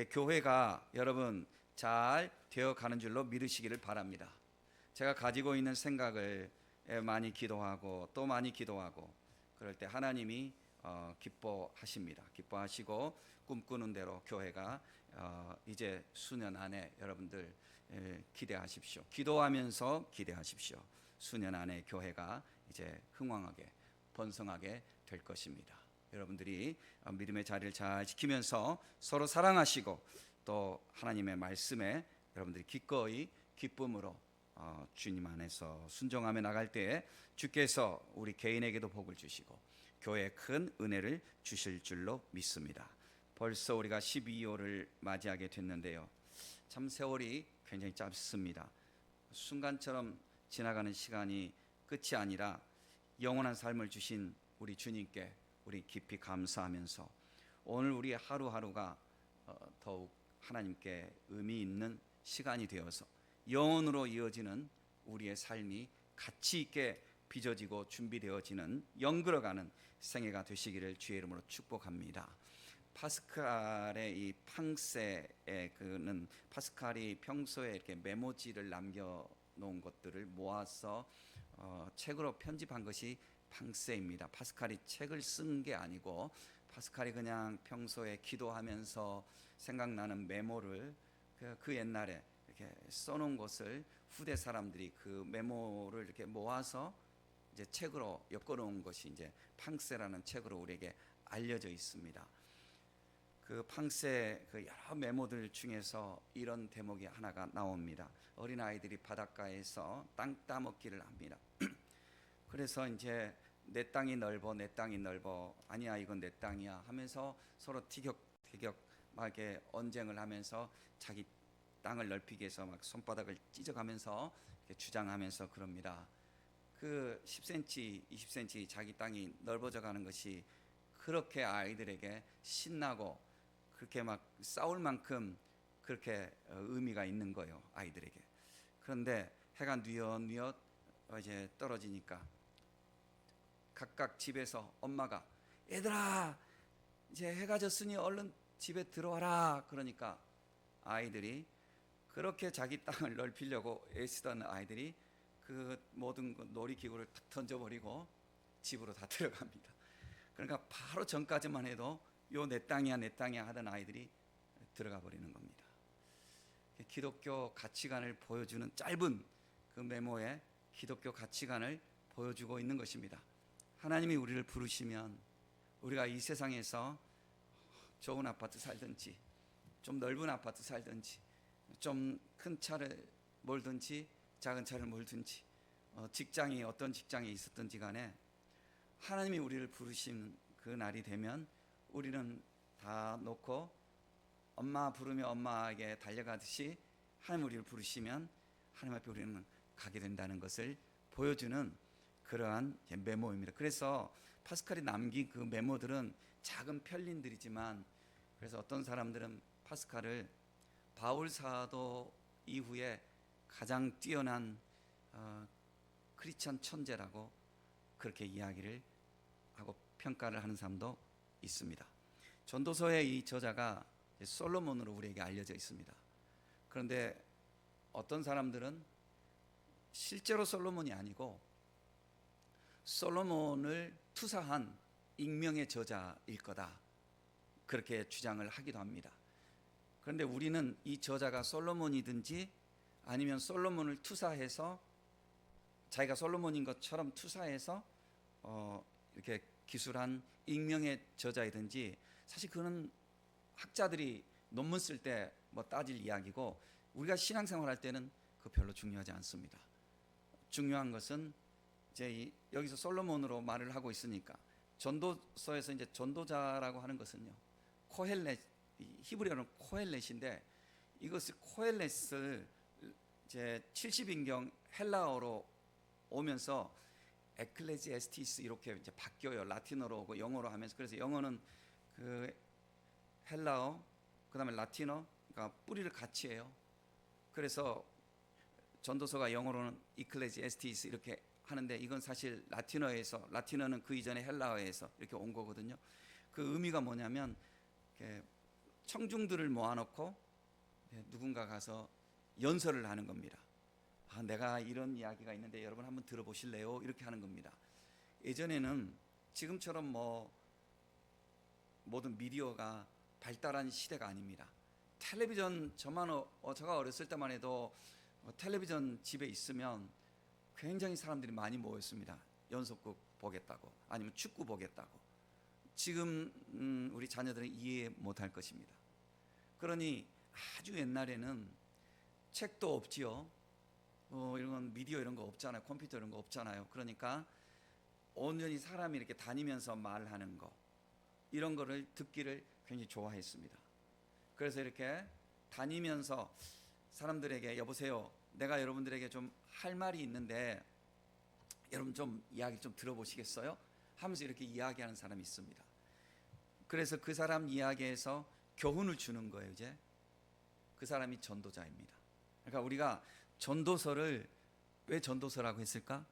교회가 여러분 잘 되어 가는 줄로 믿으시기를 바랍니다. 제가 가지고 있는 생각을 많이 기도하고 또 많이 기도하고 그럴 때 하나님이 기뻐하십니다. 기뻐하시고 꿈꾸는 대로 교회가 이제 수년 안에 여러분들 기대하십시오. 기도하면서 기대하십시오. 수년 안에 교회가 이제 흥왕하게 번성하게 될 것입니다. 여러분들이 믿음의 자리를 잘 지키면서 서로 사랑하시고 또 하나님의 말씀에 여러분들이 기꺼이 기쁨으로 주님 안에서 순종하며 나갈 때에 주께서 우리 개인에게도 복을 주시고 교회에 큰 은혜를 주실 줄로 믿습니다. 벌써 우리가 12월을 맞이하게 됐는데요, 참 세월이 굉장히 짧습니다. 순간처럼 지나가는 시간이 끝이 아니라 영원한 삶을 주신 우리 주님께 우리 깊이 감사하면서 오늘 우리의 하루하루가 더욱 하나님께 의미 있는 시간이 되어서 영원으로 이어지는 우리의 삶이 가치 있게 빚어지고 준비되어지는 영끌어가는 생애가 되시기를 주의 이름으로 축복합니다. 파스칼의 이 팡세의 그는 파스칼이 평소에 이렇게 메모지를 남겨놓은 것들을 모아서 책으로 편집한 것이 팡세입니다. 파스칼이 책을 쓴 게 아니고 파스칼이 그냥 평소에 기도하면서 생각나는 메모를 그 옛날에 이렇게 써놓은 것을 후대 사람들이 그 메모를 이렇게 모아서 이제 책으로 엮어놓은 것이 이제 팡세라는 책으로 우리에게 알려져 있습니다. 그 팡세 그 여러 메모들 중에서 이런 대목이 하나가 나옵니다. 어린 아이들이 바닷가에서 땅 따먹기를 합니다. 그래서 이제 내 땅이 넓어 아니야 이건 내 땅이야 하면서 서로 티격태격하게 언쟁을 하면서 자기 땅을 넓히기 위해서 막 손바닥을 찢어가면서 주장하면서 그럽니다. 그 10cm, 20cm 자기 땅이 넓어져 가는 것이 그렇게 아이들에게 신나고 그렇게 막 싸울 만큼 그렇게 의미가 있는 거예요, 아이들에게. 그런데 해가 뉘엿뉘엿 이제 떨어지니까 각각 집에서 엄마가 얘들아 이제 해가 졌으니 얼른 집에 들어와라 그러니까 아이들이 그렇게 자기 땅을 넓히려고 애쓰던 아이들이 그 모든 놀이기구를 탁 던져버리고 집으로 다 들어갑니다. 그러니까 바로 전까지만 해도 요 내 땅이야 내 땅이야 하던 아이들이 들어가 버리는 겁니다. 기독교 가치관을 보여주는 짧은 그 메모에 기독교 가치관을 보여주고 있는 것입니다. 하나님이 우리를 부르시면 우리가 이 세상에서 좋은 아파트 살든지 좀 넓은 아파트 살든지 좀 큰 차를 몰든지 작은 차를 몰든지 직장이 어떤 직장에 있었든지 간에 하나님이 우리를 부르신 그 날이 되면 우리는 다 놓고 엄마 부르며 엄마에게 달려가듯이 하나님 우리를 부르시면 하나님 앞에 우리는 가게 된다는 것을 보여주는 그러한 메모입니다. 그래서 파스칼이 남긴 그 메모들은 작은 편린들이지만 그래서 어떤 사람들은 파스칼을 바울 사도 이후에 가장 뛰어난 크리스천 천재라고 그렇게 이야기를 하고 평가를 하는 사람도 있습니다. 전도서의 이 저자가 솔로몬으로 우리에게 알려져 있습니다. 그런데 어떤 사람들은 실제로 솔로몬이 아니고 솔로몬을 투사한 익명의 저자일 거다 그렇게 주장을 하기도 합니다. 그런데 우리는 이 저자가 솔로몬이든지 아니면 솔로몬을 투사해서 자기가 솔로몬인 것처럼 투사해서 이렇게 기술한 익명의 저자이든지 사실 그는 학자들이 논문 쓸 때 뭐 따질 이야기고 우리가 신앙생활 할 때는 그거 별로 중요하지 않습니다. 중요한 것은 이제 여기서 솔로몬으로 말을 하고 있으니까 전도서에서 이제 전도자라고 하는 것은요 코헬렛 히브리어는 코헬렛인데 이것을 코헬렛을 이제 70인경 헬라어로 오면서 에클레지에스티스 이렇게 이제 바뀌어요. 라틴어로 오고 영어로 하면서 그래서 영어는 그 헬라어 그다음에 라틴어가 뿌리를 같이 해요. 그래서 전도서가 영어로는 이클레지에스티스 이렇게 하는데 이건 사실 라틴어는 그 이전에 헬라어에서 이렇게 온 거거든요. 그 의미가 뭐냐면 청중들을 모아놓고 누군가 가서 연설을 하는 겁니다. 내가 이런 이야기가 있는데 여러분 한번 들어보실래요? 이렇게 하는 겁니다. 예전에는 지금처럼 모든 미디어가 발달한 시대가 아닙니다. 텔레비전 제가 어렸을 때만 해도 텔레비전 집에 있으면 굉장히 사람들이 많이 모였습니다. 연속극 보겠다고, 아니면 축구 보겠다고. 지금 우리 자녀들은 이해 못할 것입니다. 그러니 아주 옛날에는 책도 없지요. 이런 건 미디어 이런 거 없잖아요. 컴퓨터 이런 거 없잖아요. 그러니까 온전히 사람이 이렇게 다니면서 말하는 거, 이런 거를 듣기를 굉장히 좋아했습니다. 그래서 이렇게 다니면서 사람들에게 여보세요, 내가 여러분들에게 좀 할 말이 있는데 여러분 좀 이야기 좀 들어보시겠어요? 하면서 이렇게 이야기하는 사람이 있습니다. 그래서 그 사람 이야기에서 교훈을 주는 거예요. 이제 그 사람이 전도자입니다. 그러니까 우리가 전도서를 왜 전도서라고 했을까?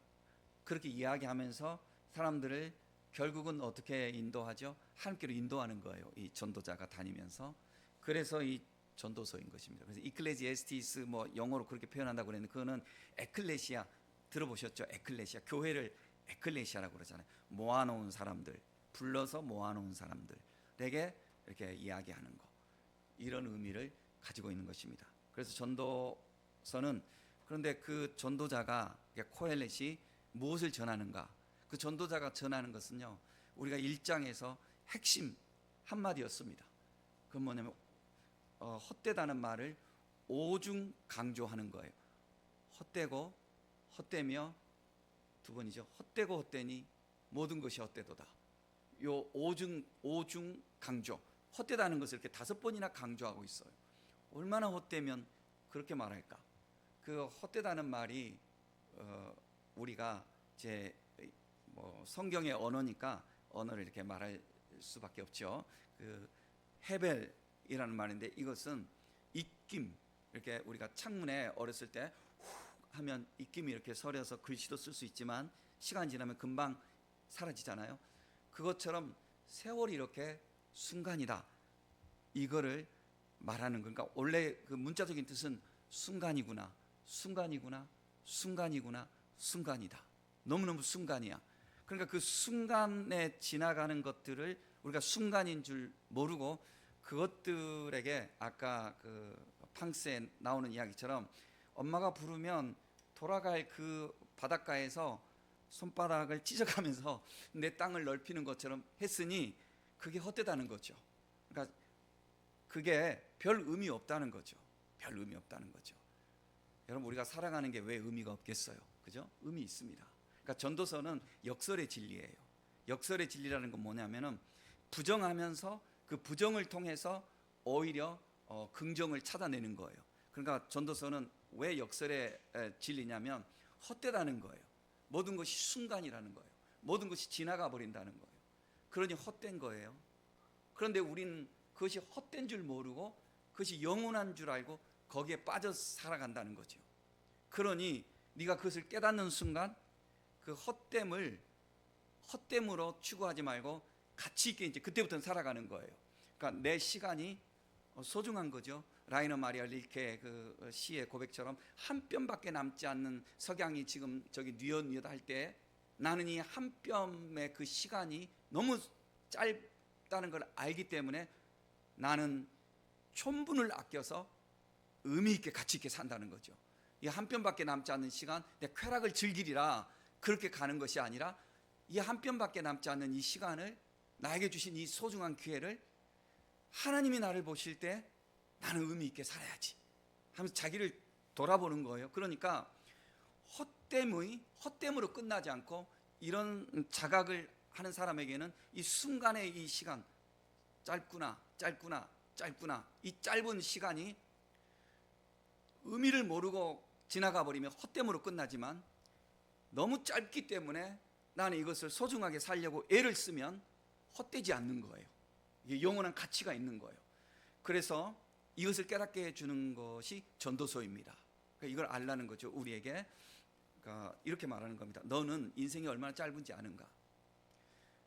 그렇게 이야기하면서 사람들을 결국은 어떻게 인도하죠? 하나님께로 인도하는 거예요. 이 전도자가 다니면서. 그래서 이 전도서인 것입니다. 그래서 이클레지에스티스 영어로 그렇게 표현한다고 그랬는데 그거는 에클레시아 들어보셨죠? 에클레시아, 교회를 에클레시아라고 그러잖아요. 모아놓은 사람들, 불러서 모아놓은 사람들에게 이렇게 이야기하는 거, 이런 의미를 가지고 있는 것입니다. 그래서 전도서는, 그런데 그 전도자가 코헬렛이 무엇을 전하는가? 그 전도자가 전하는 것은요, 우리가 1장에서 핵심 한마디였습니다. 그건 뭐냐면 헛되다는 말을 오중 강조하는 거예요. 헛되고 헛되며, 두 번이죠. 헛되고 헛되니 모든 것이 헛되도다. 요 오중 강조, 헛되다는 것을 이렇게 5번이나 강조하고 있어요. 얼마나 헛되면 그렇게 말할까? 그 헛되다는 말이 우리가 성경의 언어니까 언어를 이렇게 말할 수밖에 없죠. 그 헤벨이라는 말인데, 이것은 입김, 이렇게 우리가 창문에 어렸을 때 훅 하면 입김이 이렇게 서려서 글씨도 쓸 수 있지만 시간이 지나면 금방 사라지잖아요. 그것처럼 세월이 이렇게 순간이다, 이거를 말하는 거니까, 그러니까 원래 그 문자적인 뜻은 순간이구나, 순간이구나, 순간이구나, 순간이다, 너무너무 순간이야. 그러니까 그 순간에 지나가는 것들을 우리가 순간인 줄 모르고 그것들에게, 아까 그 팡스에 나오는 이야기처럼 엄마가 부르면 돌아갈 그 바닷가에서 손바닥을 찢어가면서 내 땅을 넓히는 것처럼 했으니 그게 헛되다는 거죠. 그러니까 그게 별 의미 없다는 거죠. 별 의미 없다는 거죠. 여러분, 우리가 살아가는 게 왜 의미가 없겠어요? 그죠? 의미 있습니다. 그러니까 전도서는 역설의 진리예요. 역설의 진리라는 건 뭐냐면은 부정하면서 그 부정을 통해서 오히려 긍정을 찾아내는 거예요. 그러니까 전도서는 왜 역설의 진리냐면 헛되다는 거예요. 모든 것이 순간이라는 거예요. 모든 것이 지나가 버린다는 거예요. 그러니 헛된 거예요. 그런데 우리는 그것이 헛된 줄 모르고 그것이 영원한 줄 알고 거기에 빠져 살아간다는 거죠. 그러니 네가 그것을 깨닫는 순간 그 헛됨으로 추구하지 말고 가치 있게 이제 그때부터는 살아가는 거예요. 그러니까 내 시간이 소중한 거죠. 라이너 마리아 릴케 그 시의 고백처럼 한 뼘밖에 남지 않는, 석양이 지금 저기 뉘엿뉘엿 할 때 나는 이 한 뼘의 그 시간이 너무 짧다는 걸 알기 때문에 나는 촌분을 아껴서 의미 있게 가치 있게 산다는 거죠. 이 한 뼘밖에 남지 않는 시간, 내 쾌락을 즐기리라, 그렇게 가는 것이 아니라 이 한 뼘밖에 남지 않는 이 시간을, 나에게 주신 이 소중한 기회를 하나님이 나를 보실 때 나는 의미 있게 살아야지 하면서 자기를 돌아보는 거예요. 그러니까 헛됨으로 끝나지 않고, 이런 자각을 하는 사람에게는 이 순간의 이 시간, 짧구나 이 짧은 시간이 의미를 모르고 지나가 버리면 헛됨으로 끝나지만, 너무 짧기 때문에 나는 이것을 소중하게 살려고 애를 쓰면 헛되지 않는 거예요. 이게 영원한 가치가 있는 거예요. 그래서 이것을 깨닫게 해주는 것이 전도서입니다. 그러니까 이걸 알라는 거죠. 우리에게. 그러니까 이렇게 말하는 겁니다. 너는 인생이 얼마나 짧은지 아는가?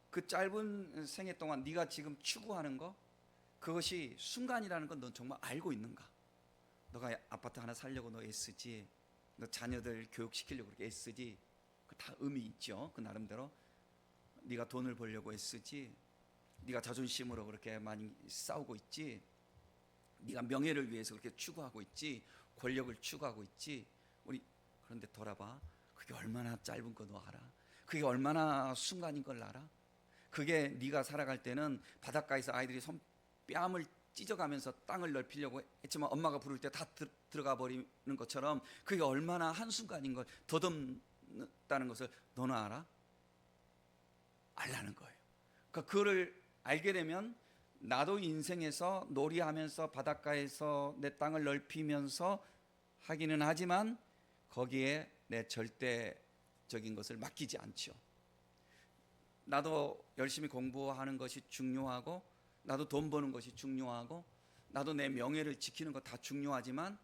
그 짧은 생애 동안 네가 지금 추구하는 거, 그것이 순간이라는 건 넌 정말 알고 있는가? 너가 아파트 하나 살려고 너 애쓰지, 너 자녀들 교육시키려고 그렇게 애쓰지, 그 다 의미 있죠. 그 나름대로 네가 돈을 벌려고 애쓰지, 네가 자존심으로 그렇게 많이 싸우고 있지, 네가 명예를 위해서 그렇게 추구하고 있지, 권력을 추구하고 있지. 우리 그런데 돌아봐, 그게 얼마나 짧은 거 너 알아? 그게 얼마나 순간인 걸 알아? 그게 네가 살아갈 때는 바닷가에서 아이들이 뺨을 찢어가면서 땅을 넓히려고 했지만 엄마가 부를 때 다 들어가 버리는 것처럼 그게 얼마나 한순간인 걸 더듬다는 것을 너는 알아? 알라는 거예요. 그러니까 그거를 알게 되면 나도 인생에서 놀이하면서 바닷가에서 내 땅을 넓히면서 하기는 하지만 거기에 내 절대적인 것을 맡기지 않죠. 나도 열심히 공부하는 것이 중요하고, 나도 돈 버는 것이 중요하고, 나도 내 명예를 지키는 것 다 중요하지만,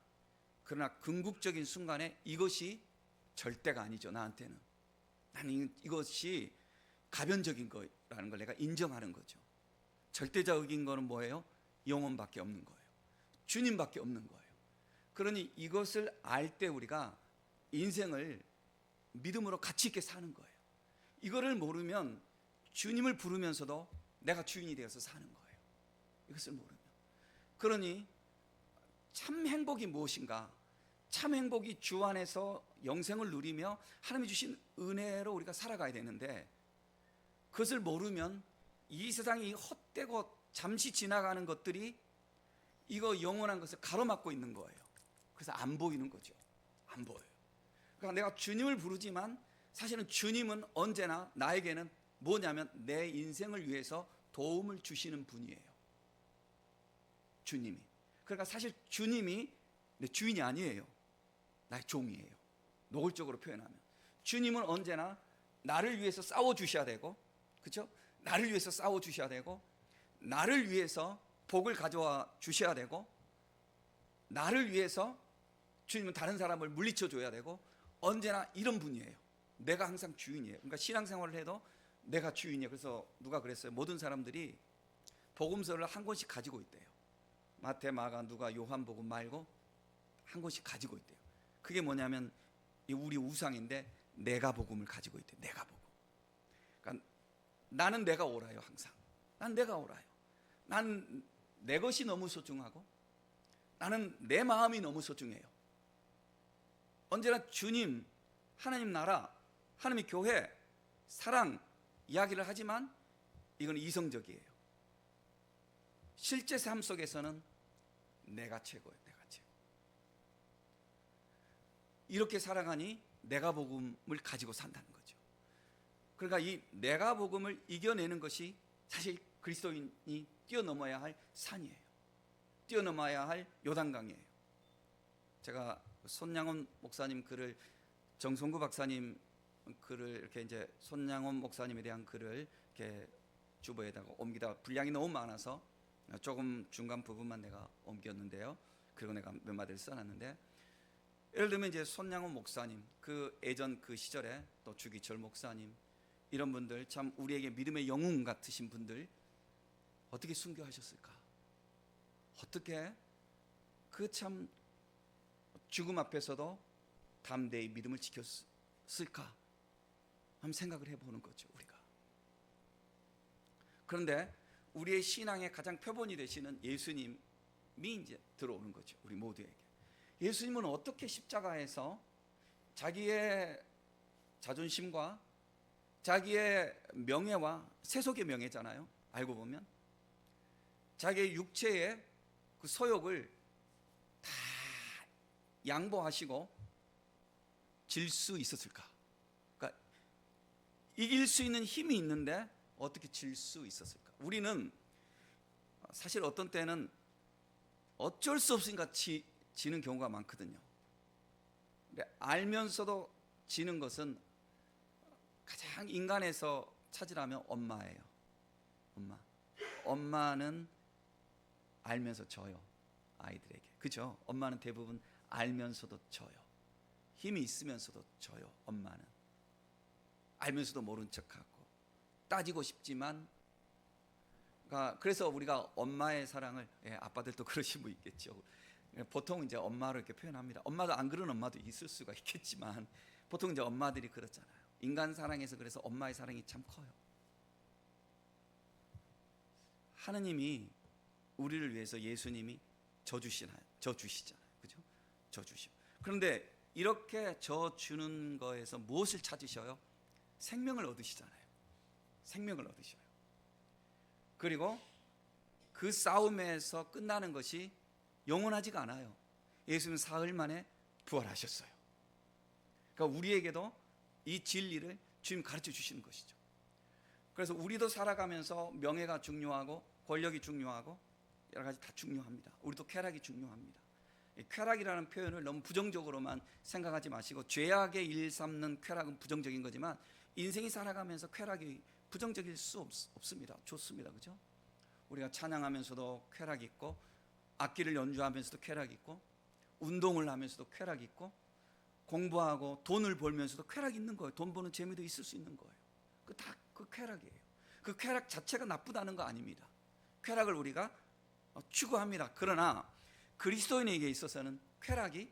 그러나 궁극적인 순간에 이것이 절대가 아니죠. 나한테는. 나는 이것이 가변적인 거라는 걸 내가 인정하는 거죠. 절대적인 거는 뭐예요? 영혼밖에 없는 거예요. 주님밖에 없는 거예요. 그러니 이것을 알 때 우리가 인생을 믿음으로 가치 있게 사는 거예요. 이거를 모르면 주님을 부르면서도 내가 주인이 되어서 사는 거예요. 이것을 모르면. 그러니 참 행복이 무엇인가? 참 행복이 주 안에서 영생을 누리며 하나님이 주신 은혜로 우리가 살아가야 되는데, 그것을 모르면 이 세상이 헛되고 잠시 지나가는 것들이 이거 영원한 것을 가로막고 있는 거예요. 그래서 안 보이는 거죠. 안 보여요. 그러니까 내가 주님을 부르지만 사실은 주님은 언제나 나에게는 뭐냐면 내 인생을 위해서 도움을 주시는 분이에요. 주님이. 그러니까 사실 주님이 내 주인이 아니에요. 나의 종이에요. 노골적으로 표현하면 주님은 언제나 나를 위해서 싸워주셔야 되고, 그렇죠? 나를 위해서 싸워주셔야 되고, 나를 위해서 복을 가져와 주셔야 되고, 나를 위해서 주님은 다른 사람을 물리쳐 줘야 되고, 언제나 이런 분이에요. 내가 항상 주인이에요. 그러니까 신앙생활을 해도 내가 주인이에요. 그래서 누가 그랬어요? 모든 사람들이 복음서를 한 권씩 가지고 있대요. 마태, 마가, 누가, 요한복음 말고 한 권씩 가지고 있대요. 그게 뭐냐면 우리 우상인데 내가 복음을 가지고 있대요. 내가 복음. 그러니까 나는 내가 옳아요. 항상 난 내가 옳아요. 난 내 것이 너무 소중하고, 나는 내 마음이 너무 소중해요. 언제나 주님, 하나님 나라, 하나님의 교회, 사랑 이야기를 하지만 이건 이성적이에요. 실제 삶 속에서는 내가 최고예요. 내가 최고. 이렇게 살아가니 내가 복음을 가지고 산다는 거죠. 그러니까 이 내가 복음을 이겨내는 것이 사실 그리스도인이 뛰어넘어야 할 산이에요. 뛰어넘어야 할 요단강이에요. 제가 손양원 목사님 글을, 정성구 박사님 글을 이렇게 이제 손양원 목사님에 대한 글을 이렇게 주보에다가 옮기다가 분량이 너무 많아서 조금 중간 부분만 내가 옮겼는데요. 그리고 내가 몇 마디를 써놨는데, 예를 들면 이제 손양원 목사님, 그 예전 그 시절에 또 주기철 목사님, 이런 분들 참 우리에게 믿음의 영웅 같으신 분들 어떻게 순교하셨을까? 어떻게 그 참 죽음 앞에서도 담대히 믿음을 지켰을까? 한번 생각을 해보는 거죠, 우리가. 그런데 우리의 신앙의 가장 표본이 되시는 예수님이 이제 들어오는 거죠, 우리 모두에게. 예수님은 어떻게 십자가에서 자기의 자존심과 자기의 명예와, 세속의 명예잖아요, 알고 보면 자기의 육체의 그 소욕을 다 양보하시고 질 수 있었을까? 그러니까 이길 수 있는 힘이 있는데 어떻게 질 수 있었을까? 우리는 사실 어떤 때는 어쩔 수 없으니까 지는 경우가 많거든요. 근데 알면서도 지는 것은 가장 인간에서 찾으라면 엄마예요. 엄마는 알면서 져요, 아이들에게. 그죠? 엄마는 대부분 알면서도 져요. 힘이 있으면서도 져요. 엄마는 알면서도 모른 척하고 따지고 싶지만, 그래서 우리가 엄마의 사랑을, 아빠들도 그러신 분 있겠죠. 보통 이제 엄마를 이렇게 표현합니다. 엄마도 안 그런 엄마도 있을 수가 있겠지만 보통 이제 엄마들이 그렇잖아요. 인간 사랑에서 그래서 엄마의 사랑이 참 커요. 하느님이 우리를 위해서 예수님이 저 주시잖아요. 그죠? 저 주시고. 그런데 이렇게 저 주는 거에서 무엇을 찾으셔요? 생명을 얻으시잖아요. 생명을 얻으셔요. 그리고 그 싸움에서 끝나는 것이 영원하지가 않아요. 예수님은 사흘 만에 부활하셨어요. 그러니까 우리에게도 이 진리를 주님 가르쳐 주시는 것이죠. 그래서 우리도 살아가면서 명예가 중요하고 권력이 중요하고 여러 가지 다 중요합니다. 우리도 쾌락이 중요합니다. 쾌락이라는 표현을 너무 부정적으로만 생각하지 마시고, 죄악의 일 삼는 쾌락은 부정적인 거지만 인생이 살아가면서 쾌락이 부정적일 수 없습니다. 좋습니다. 그죠? 우리가 찬양하면서도 쾌락이 있고, 악기를 연주하면서도 쾌락이 있고, 운동을 하면서도 쾌락이 있고, 공부하고 돈을 벌면서도 쾌락이 있는 거예요. 돈 버는 재미도 있을 수 있는 거예요. 그 쾌락이에요. 그 쾌락 자체가 나쁘다는 거 아닙니다. 쾌락을 우리가 추구합니다. 그러나 그리스도인에게 있어서는 쾌락이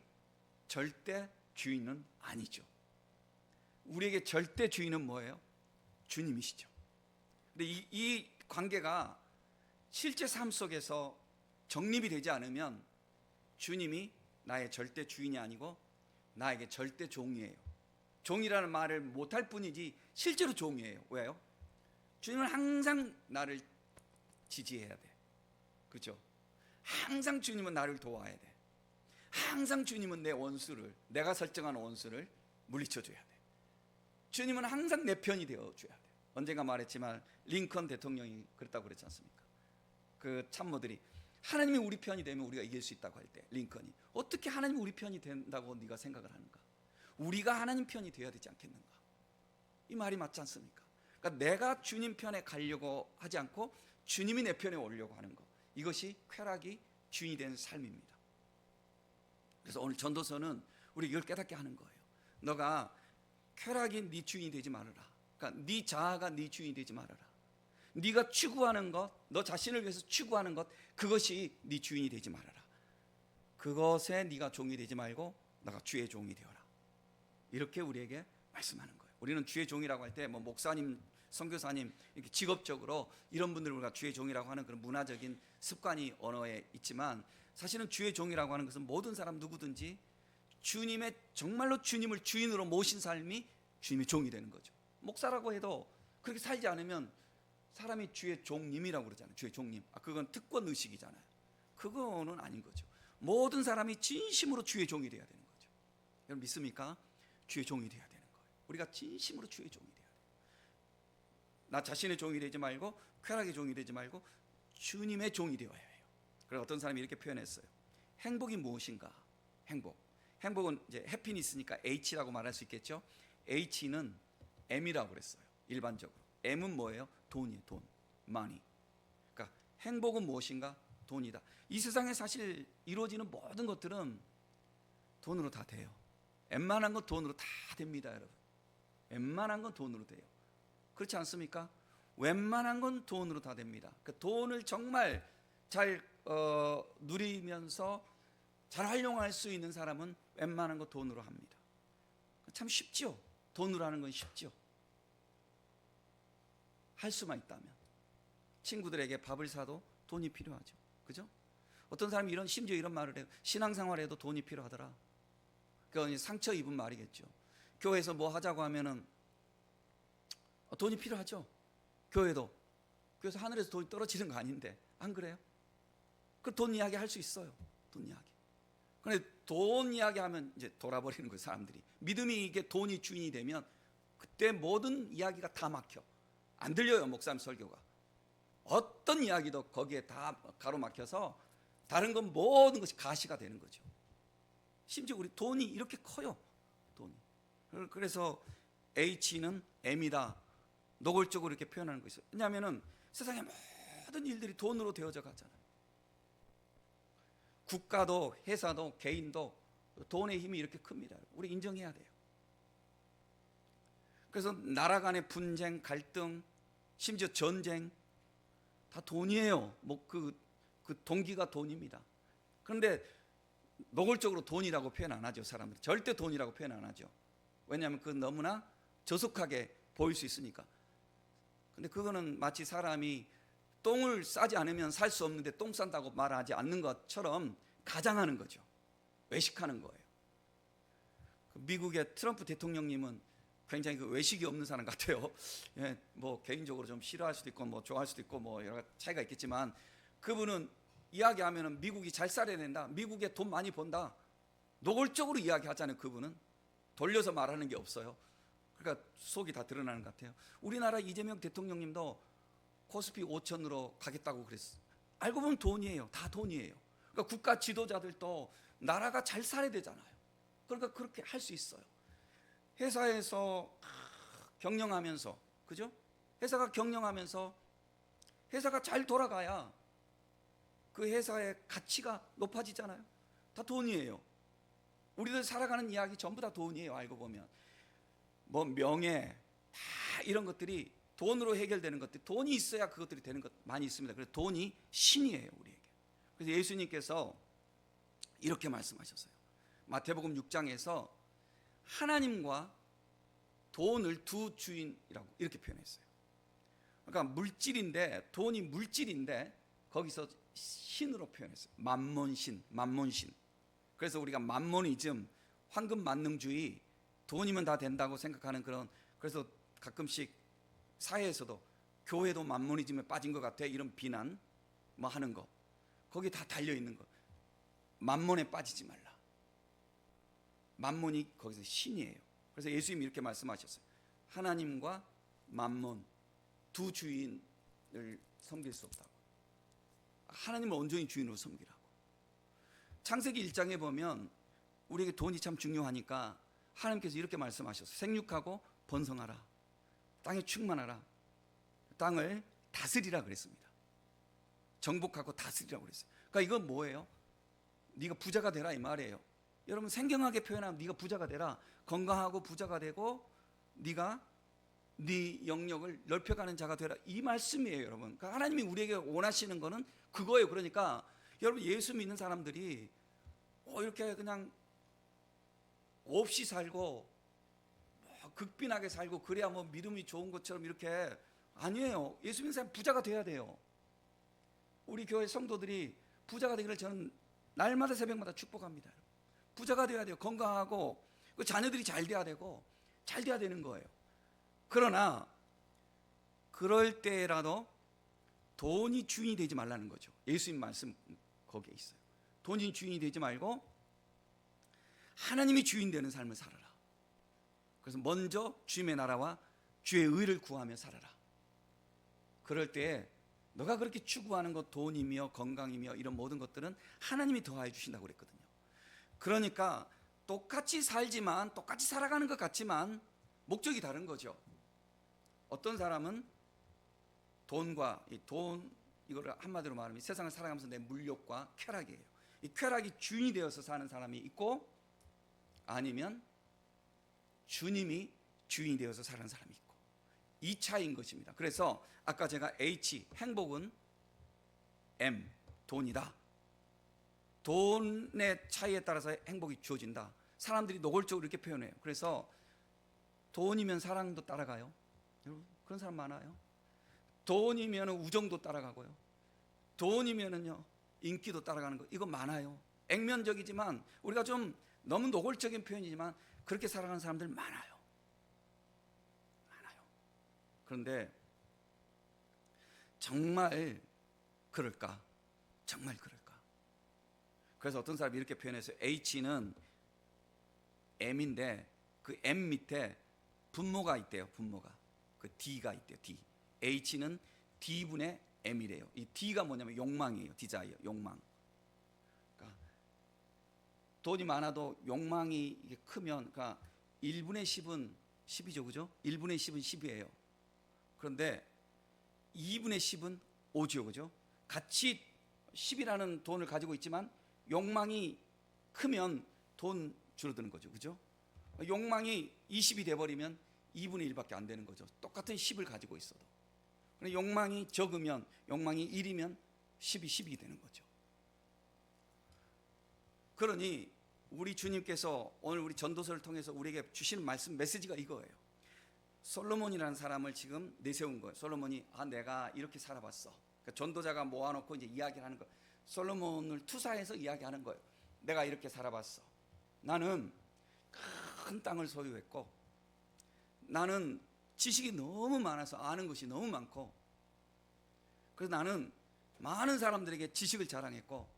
절대 주인은 아니죠. 우리에게 절대 주인은 뭐예요? 주님이시죠. 근데 이 관계가 실제 삶 속에서 정립이 되지 않으면 주님이 나의 절대 주인이 아니고 나에게 절대 종이에요. 종이라는 말을 못할 뿐이지 실제로 종이에요. 왜요? 주님은 항상 나를 지지해야 돼. 그렇죠? 항상 주님은 나를 도와야 돼. 항상 주님은 내 원수를, 내가 설정한 원수를 물리쳐줘야 돼. 주님은 항상 내 편이 되어줘야 돼. 언젠가 말했지만 링컨 대통령이 그랬다고 그랬지 않습니까? 그 참모들이 하나님이 우리 편이 되면 우리가 이길 수 있다고 할 때 링컨이, 어떻게 하나님이 우리 편이 된다고 네가 생각을 하는가? 우리가 하나님 편이 되어야 되지 않겠는가? 이 말이 맞지 않습니까? 그러니까 내가 주님 편에 가려고 하지 않고 주님이 내 편에 오려고 하는 것, 이것이 쾌락이 주인이 된 삶입니다. 그래서 오늘 전도서는 우리 이걸 깨닫게 하는 거예요. 너가 쾌락이 네 주인이 되지 말아라. 그러니까 네 자아가 네 주인이 되지 말아라. 네가 추구하는 것, 너 자신을 위해서 추구하는 것, 그것이 네 주인이 되지 말아라. 그것에 네가 종이 되지 말고 너가 주의 종이 되어라. 이렇게 우리에게 말씀하는 거예요. 우리는 주의 종이라고 할 때 뭐 목사님, 선교사님 이렇게 직업적으로 이런 분들을 우리가 주의 종이라고 하는 그런 문화적인 습관이 언어에 있지만, 사실은 주의 종이라고 하는 것은 모든 사람 누구든지 주님의, 정말로 주님을 주인으로 모신 삶이 주님의 종이 되는 거죠. 목사라고 해도 그렇게 살지 않으면 사람이 주의 종님이라고 그러잖아요. 주의 종님. 그건 특권 의식이잖아요. 그거는 아닌 거죠. 모든 사람이 진심으로 주의 종이 되어야 되는 거죠. 여러분 믿습니까? 주의 종이 되어야 되는 거예요. 우리가 진심으로 주의 종이 돼야 돼요. 나 자신의 종이 되지 말고, 쾌락의 종이 되지 말고 주님의 종이 되어야 해요. 그래서 어떤 사람이 이렇게 표현했어요. 행복이 무엇인가? 행복은 이제 해피니스니까 H라고 말할 수 있겠죠. H는 M이라고 그랬어요. 일반적으로 M은 뭐예요? 돈이에요. 돈, money. 그러니까 행복은 무엇인가? 돈이다. 이 세상에 사실 이루어지는 모든 것들은 돈으로 다 돼요. 웬만한 건 돈으로 다 됩니다, 여러분. 웬만한 건 돈으로 돼요. 그렇지 않습니까? 웬만한 건 돈으로 다 됩니다. 그 돈을 정말 잘 누리면서 잘 활용할 수 있는 사람은 웬만한 거 돈으로 합니다. 참 쉽죠. 돈으로 하는 건 쉽죠. 할 수만 있다면. 친구들에게 밥을 사도 돈이 필요하죠. 그죠? 어떤 사람이 심지어 이런 말을 해요. 신앙생활에도 돈이 필요하더라. 그건 상처 입은 말이겠죠. 교회에서 뭐 하자고 하면은 돈이 필요하죠. 교회도. 그래서 하늘에서 돈이 떨어지는 거 아닌데, 안 그래요? 그 돈 이야기 할 수 있어요. 돈 이야기. 그런데 돈 이야기 하면 이제 돌아버리는 거예요, 사람들이. 믿음이 이게 돈이 주인이 되면 그때 모든 이야기가 다 막혀. 안 들려요, 목사님 설교가. 어떤 이야기도 거기에 다 가로막혀서 다른 건 모든 것이 가시가 되는 거죠. 심지어 우리 돈이 이렇게 커요. 돈이. 그래서 H는 M이다. 노골적으로 이렇게 표현하는 거 있어요. 왜냐하면 세상의 모든 일들이 돈으로 되어져 가잖아요. 국가도 회사도 개인도 돈의 힘이 이렇게 큽니다. 우리 인정해야 돼요. 그래서 나라 간의 분쟁, 갈등, 심지어 전쟁, 다 돈이에요. 뭐 그 동기가 돈입니다. 그런데 노골적으로 돈이라고 표현 안 하죠. 사람들이 절대 돈이라고 표현 안 하죠. 왜냐하면 그 너무나 저속하게 보일 수 있으니까. 근데 그거는 마치 사람이 똥을 싸지 않으면 살 수 없는데 똥 싼다고 말하지 않는 것처럼 가장하는 거죠. 외식하는 거예요. 미국의 트럼프 대통령님은 굉장히 그 외식이 없는 사람 같아요. 예, 뭐 개인적으로 좀 싫어할 수도 있고 뭐 좋아할 수도 있고 뭐 여러 차이가 있겠지만, 그분은 이야기하면은 미국이 잘 살아야 된다, 미국에 돈 많이 번다, 노골적으로 이야기하잖아요. 그분은 돌려서 말하는 게 없어요. 그러니까 속이 다 드러나는 것 같아요. 우리나라 이재명 대통령님도 코스피 5천으로 가겠다고 그랬어요. 알고 보면 돈이에요. 다 돈이에요. 그러니까 국가 지도자들도 나라가 잘 살아야 되잖아요. 그러니까 그렇게 할 수 있어요. 회사에서 경영하면서, 그죠? 회사가 경영하면서 회사가 잘 돌아가야 그 회사의 가치가 높아지잖아요. 다 돈이에요. 우리들 살아가는 이야기 전부 다 돈이에요. 알고 보면 뭐 명예, 다 이런 것들이 돈으로 해결되는 것들, 돈이 있어야 그것들이 되는 것 많이 있습니다. 그래서 돈이 신이에요, 우리에게. 그래서 예수님께서 이렇게 말씀하셨어요. 마태복음 6장에서 하나님과 돈을 두 주인이라고 이렇게 표현했어요. 그러니까 물질인데, 돈이 물질인데 거기서 신으로 표현했어요. 만몬신, 만몬신. 그래서 우리가 만모니즘, 황금 만능주의, 돈이면 다 된다고 생각하는 그런, 그래서 가끔씩 사회에서도 교회도 만모니즘에 빠진 것 같아, 이런 비난 뭐 하는 거, 거기 다 달려 있는 거. 만몬에 빠지지 말라. 만몬이 거기서 신이에요. 그래서 예수님이 이렇게 말씀하셨어요. 하나님과 만몬 두 주인을 섬길 수 없다고. 하나님을 온전히 주인으로 섬기라고. 창세기 1장에 보면 우리에게 돈이 참 중요하니까 하나님께서 이렇게 말씀하셨어요. 생육하고 번성하라, 땅에 충만하라, 땅을 다스리라 그랬습니다. 정복하고 다스리라고 그랬어요. 그러니까 이건 뭐예요? 네가 부자가 되라 이 말이에요. 여러분 생경하게 표현하면 네가 부자가 되라, 건강하고 부자가 되고 네가 네 영역을 넓혀가는 자가 되라, 이 말씀이에요. 여러분, 그러니까 하나님이 우리에게 원하시는 거는 그거예요. 그러니까 여러분 예수 믿는 사람들이 이렇게 그냥 없이 살고 극빈하게 살고 그래야 뭐 믿음이 좋은 것처럼 이렇게, 아니에요. 예수 믿는 사람 부자가 돼야 돼요. 우리 교회 성도들이 부자가 되기를 저는 날마다 새벽마다 축복합니다. 부자가 돼야 돼요. 건강하고 그 자녀들이 잘 돼야 되고 잘 돼야 되는 거예요. 그러나 그럴 때라도 돈이 주인이 되지 말라는 거죠. 예수님 말씀 거기에 있어요. 돈이 주인이 되지 말고 하나님이 주인 되는 삶을 살아라. 그래서 먼저 주님의 나라와 주의 의를 구하며 살아라. 그럴 때에 너가 그렇게 추구하는 것, 돈이며 건강이며 이런 모든 것들은 하나님이 더하여 주신다고 그랬거든요. 그러니까 똑같이 살지만, 똑같이 살아가는 것 같지만 목적이 다른 거죠. 어떤 사람은 돈과 이거를 한마디로 말하면 세상을 살아가면서 내 물욕과 쾌락이에요. 이 쾌락이 주인이 되어서 사는 사람이 있고, 아니면 주님이 주인이 되어서 사는 사람이 있고, 이 차이인 것입니다. 그래서 아까 제가 H, 행복은 M, 돈이다. 돈의 차이에 따라서 행복이 주어진다. 사람들이 노골적으로 이렇게 표현해요. 그래서 돈이면 사랑도 따라가요. 여러분 그런 사람 많아요. 돈이면 우정도 따라가고요. 돈이면은요 인기도 따라가는 거, 이거 많아요. 액면적이지만 우리가 좀 너무 노골적인 표현이지만 그렇게 살아가는 사람들 많아요. 그런데 정말 그럴까? 정말 그럴까? 그래서 어떤 사람이 이렇게 표현했어요. H는 M인데 그 M 밑에 분모가 있대요. 분모가 그 D가 있대요. D. H는 D분의 M이래요. 이 D가 뭐냐면 욕망이에요. 디자이어, 욕망. 그러니까 돈이 많아도 욕망이 이게 크면, 그러니까 1분의 10은 10이죠, 그죠? 1분의 10은 10이에요. 그런데 2분의 10은 5죠, 그죠? 같이 10이라는 돈을 가지고 있지만 욕망이 크면 돈 줄어드는 거죠, 그죠? 욕망이 20이 돼버리면 2분의 1밖에 안 되는 거죠. 똑같은 10을 가지고 있어도. 욕망이 적으면, 욕망이 1이면 10이 10이 되는 거죠. 그러니 우리 주님께서 오늘 우리 전도서를 통해서 우리에게 주시는 말씀, 메시지가 이거예요. 솔로몬이라는 사람을 지금 내세운 거예요. 솔로몬이 내가 이렇게 살아봤어. 그러니까 전도자가 모아놓고 이제 이야기를 하는 거예요. 솔로몬을 투사해서 이야기하는 거예요. 내가 이렇게 살아봤어. 나는 큰 땅을 소유했고, 나는 지식이 너무 많아서 아는 것이 너무 많고, 그래서 나는 많은 사람들에게 지식을 자랑했고,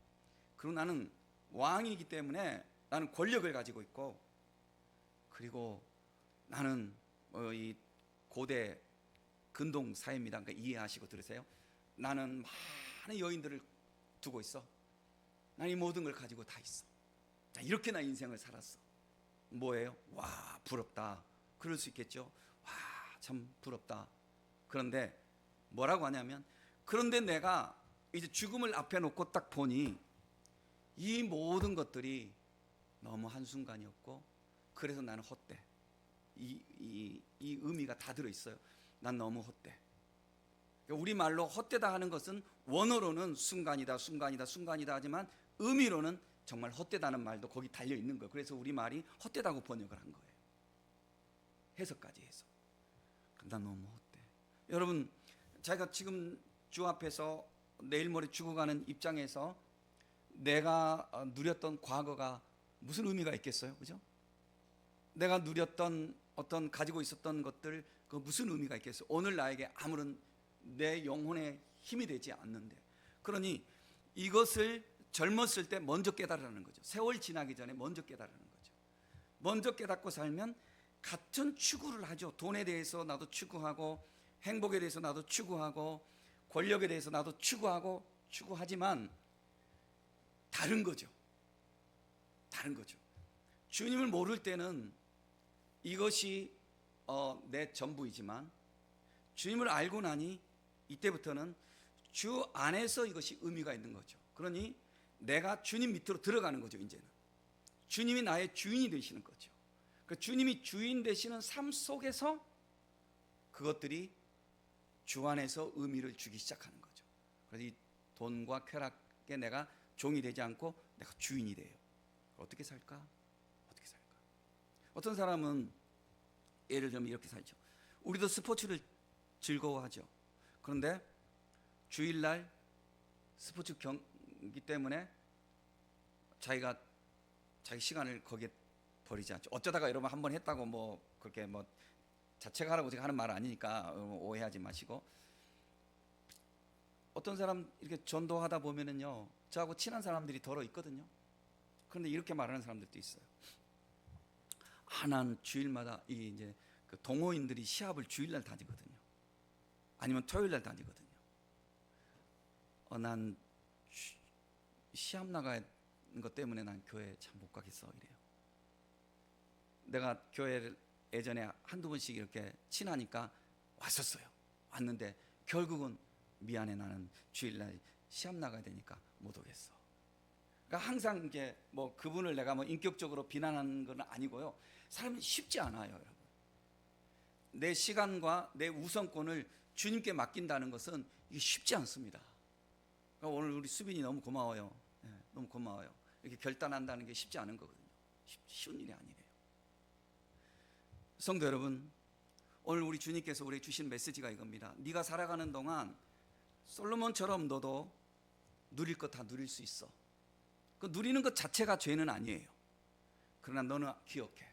그리고 나는 왕이기 때문에 나는 권력을 가지고 있고, 그리고 나는 이 고대 근동 사회입니다. 그러니까 이해하시고 들으세요. 나는 많은 여인들을 두고 있어. 난 이 모든 걸 가지고 다 있어. 자, 이렇게 나 인생을 살았어. 뭐예요? 와, 부럽다. 그럴 수 있겠죠. 와, 참 부럽다. 그런데 뭐라고 하냐면, 그런데 내가 이제 죽음을 앞에 놓고 딱 보니 이 모든 것들이 너무 한순간이었고, 그래서 나는 헛돼. 이 의미가 다 들어있어요. 난 너무 헛돼. 우리말로 헛되다 하는 것은 원어로는 순간이다, 순간이다, 순간이다 하지만 의미로는 정말 헛되다는 말도 거기 달려있는 거예요. 그래서 우리말이 헛되다고 번역을 한 거예요. 해석까지 해서. 난 너무 헛돼. 여러분, 제가 지금 주 앞에서 내일 모레 죽어가는 입장에서 내가 누렸던 과거가 무슨 의미가 있겠어요? 그죠? 내가 누렸던 어떤 가지고 있었던 것들, 그 무슨 의미가 있겠어요? 오늘 나에게 아무런 내 영혼에 힘이 되지 않는데. 그러니 이것을 젊었을 때 먼저 깨달으라는 거죠. 세월 지나기 전에 먼저 깨달으라는 거죠. 먼저 깨닫고 살면 같은 추구를 하죠. 돈에 대해서 나도 추구하고, 행복에 대해서 나도 추구하고, 권력에 대해서 나도 추구하지만 다른 거죠. 다른 거죠. 주님을 모를 때는 이것이 내 전부이지만, 주님을 알고 나니 이때부터는 주 안에서 이것이 의미가 있는 거죠. 그러니 내가 주님 밑으로 들어가는 거죠. 이제는 주님이 나의 주인이 되시는 거죠. 그 주님이 주인 되시는 삶 속에서 그것들이 주 안에서 의미를 주기 시작하는 거죠. 그래서 이 돈과 쾌락에 내가 종이 되지 않고 내가 주인이 돼요. 어떻게 살까? 어떻게 살까? 어떤 사람은 예를 들면 이렇게 살죠. 우리도 스포츠를 즐거워하죠. 그런데 주일날 스포츠 경기 때문에 자기 시간을 거기에 버리지 않죠. 어쩌다가 여러분 한번 했다고 뭐 그렇게 뭐 자책하라고 제가 하는 말 아니니까 오해하지 마시고, 어떤 사람 이렇게 전도하다 보면은요, 저하고 친한 사람들이 더러 있거든요. 그런데 이렇게 말하는 사람들도 있어요. 난 주일마다 이제 그 동호인들이 시합을 주일날 다니거든요. 아니면 토요일날 다니거든요. 난 시합 나가는 것 때문에 난 교회 참 못 가겠어 이래요. 내가 교회를 예전에 한두 번씩 이렇게 친하니까 왔었어요. 왔는데 결국은 미안해, 나는 주일날 시합 나가야 되니까 못 오겠어. 그러니까 항상 이게 뭐 그분을 내가 뭐 인격적으로 비난하는 건 아니고요. 사람이 쉽지 않아요, 여러분. 내 시간과 내 우선권을 주님께 맡긴다는 것은 이게 쉽지 않습니다. 그러니까 오늘 우리 수빈이 너무 고마워요. 네, 너무 고마워요. 이렇게 결단한다는 게 쉽지 않은 거거든요. 쉬운 일이 아니래요. 성도 여러분, 오늘 우리 주님께서 우리에게 주신 메시지가 이겁니다. 네가 살아가는 동안 솔로몬처럼 너도 누릴 것 다 누릴 수 있어. 그 누리는 것 자체가 죄는 아니에요. 그러나 너는 기억해.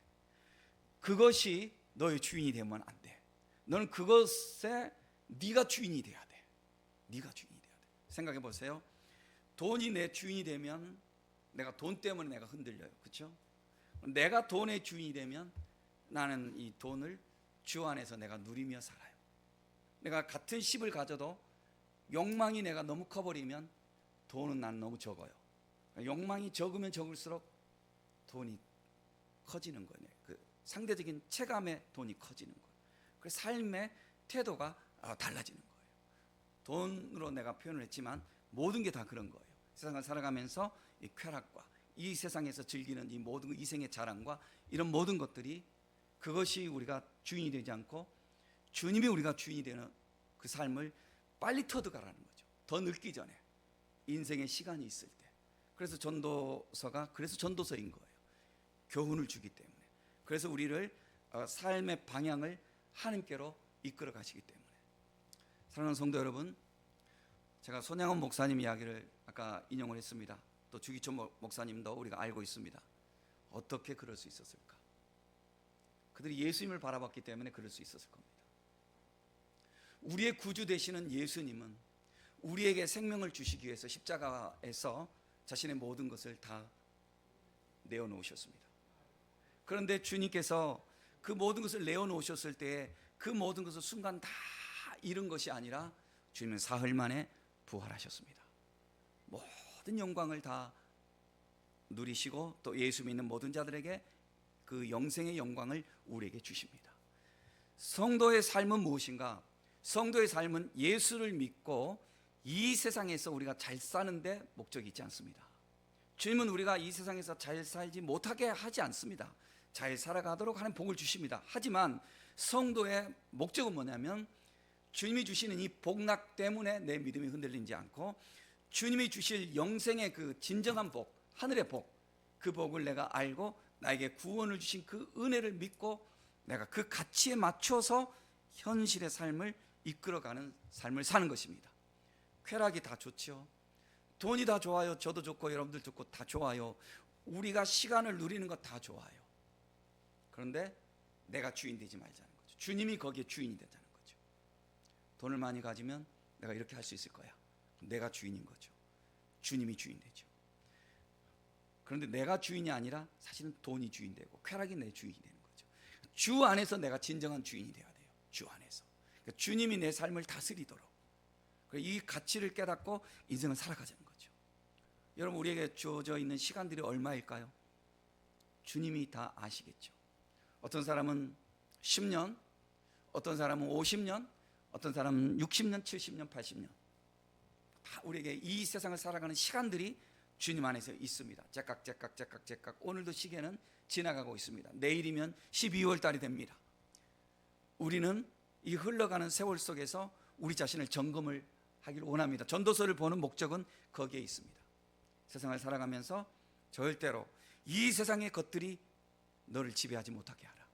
그것이 너의 주인이 되면 안 돼. 너는 그것에 네가 주인이 돼야 돼. 네가 주인이 돼야 돼. 생각해 보세요. 돈이 내 주인이 되면 내가 돈 때문에 내가 흔들려요. 그렇죠? 내가 돈의 주인이 되면 나는 이 돈을 주 안에서 내가 누리며 살아요. 내가 같은 10을 가져도 욕망이 내가 너무 커버리면 돈은 난 너무 적어요. 욕망이 적으면 적을수록 돈이 커지는 거예요. 그 상대적인 체감의 돈이 커지는 거예요. 그래서 삶의 태도가 달라지는 거예요. 돈으로 내가 표현을 했지만 모든 게 다 그런 거예요. 세상을 살아가면서 이 쾌락과 이 세상에서 즐기는 이 모든 이생의 자랑과 이런 모든 것들이, 그것이 우리가 주인이 되지 않고 주님이 우리가 주인이 되는 그 삶을 빨리 터득하라는 거죠. 더 늙기 전에, 인생의 시간이 있을 때. 그래서 전도서가 그래서 전도서인 거예요. 교훈을 주기 때문에. 그래서 우리를 삶의 방향을 하나님께로 이끌어 가시기 때문에. 사랑하는 성도 여러분, 제가 손양원 목사님 이야기를 아까 인용을 했습니다. 또 주기철 목사님도 우리가 알고 있습니다. 어떻게 그럴 수 있었을까? 그들이 예수님을 바라봤기 때문에 그럴 수 있었을 겁니다. 우리의 구주 되시는 예수님은 우리에게 생명을 주시기 위해서 십자가에서 자신의 모든 것을 다 내어놓으셨습니다. 그런데 주님께서 그 모든 것을 내어놓으셨을 때에 그 모든 것을 순간 다 잃은 것이 아니라 주님은 사흘 만에 부활하셨습니다. 모든 영광을 다 누리시고 또 예수 믿는 모든 자들에게 그 영생의 영광을 우리에게 주십니다. 성도의 삶은 무엇인가? 성도의 삶은 예수를 믿고 이 세상에서 우리가 잘 사는데 목적이 있지 않습니다. 주님은 우리가 이 세상에서 잘 살지 못하게 하지 않습니다. 잘 살아가도록 하는 복을 주십니다. 하지만 성도의 목적은 뭐냐면 주님이 주시는 이 복락 때문에 내 믿음이 흔들리지 않고 주님이 주실 영생의 그 진정한 복, 하늘의 복, 그 복을 내가 알고 나에게 구원을 주신 그 은혜를 믿고 내가 그 가치에 맞춰서 현실의 삶을 이끌어가는 삶을 사는 것입니다. 쾌락이 다 좋죠. 돈이 다 좋아요. 저도 좋고 여러분들 좋고 다 좋아요. 우리가 시간을 누리는 것 다 좋아요. 그런데 내가 주인 되지 말자는 거죠. 주님이 거기에 주인이 되자는 거죠. 돈을 많이 가지면 내가 이렇게 할 수 있을 거야. 내가 주인인 거죠. 주님이 주인 되죠. 그런데 내가 주인이 아니라 사실은 돈이 주인 되고 쾌락이 내 주인이 되는 거죠. 주 안에서 내가 진정한 주인이 되어야 돼요. 주 안에서. 그러니까 주님이 내 삶을 다스리도록 이 가치를 깨닫고 인생을 살아가자는 거죠. 여러분, 우리에게 주어져 있는 시간들이 얼마일까요? 주님이 다 아시겠죠. 어떤 사람은 10년, 어떤 사람은 50년, 어떤 사람은 60년, 70년, 80년. 다 우리에게 이 세상을 살아가는 시간들이 주님 안에서 있습니다. 째깍 오늘도 시계는 지나가고 있습니다. 내일이면 12월 달이 됩니다. 우리는 이 흘러가는 세월 속에서 우리 자신을 점검을 하기를 원합니다. 전도서를 보는 목적은 거기에 있습니다. 세상을 살아가면서 절대로 이 세상의 것들이 너를 지배하지 못하게 하라.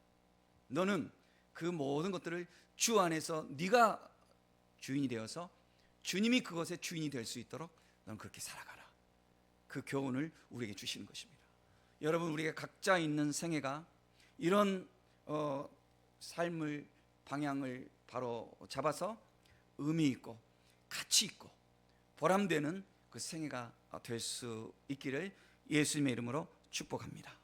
너는 그 모든 것들을 주 안에서 네가 주인이 되어서 주님이 그것의 주인이 될 수 있도록 너는 그렇게 살아가라. 그 교훈을 우리에게 주시는 것입니다. 여러분, 우리가 각자 있는 생애가 이런 삶을 방향을 바로 잡아서 의미 있고 가치 있고 보람되는 그 생애가 될 수 있기를 예수님의 이름으로 축복합니다.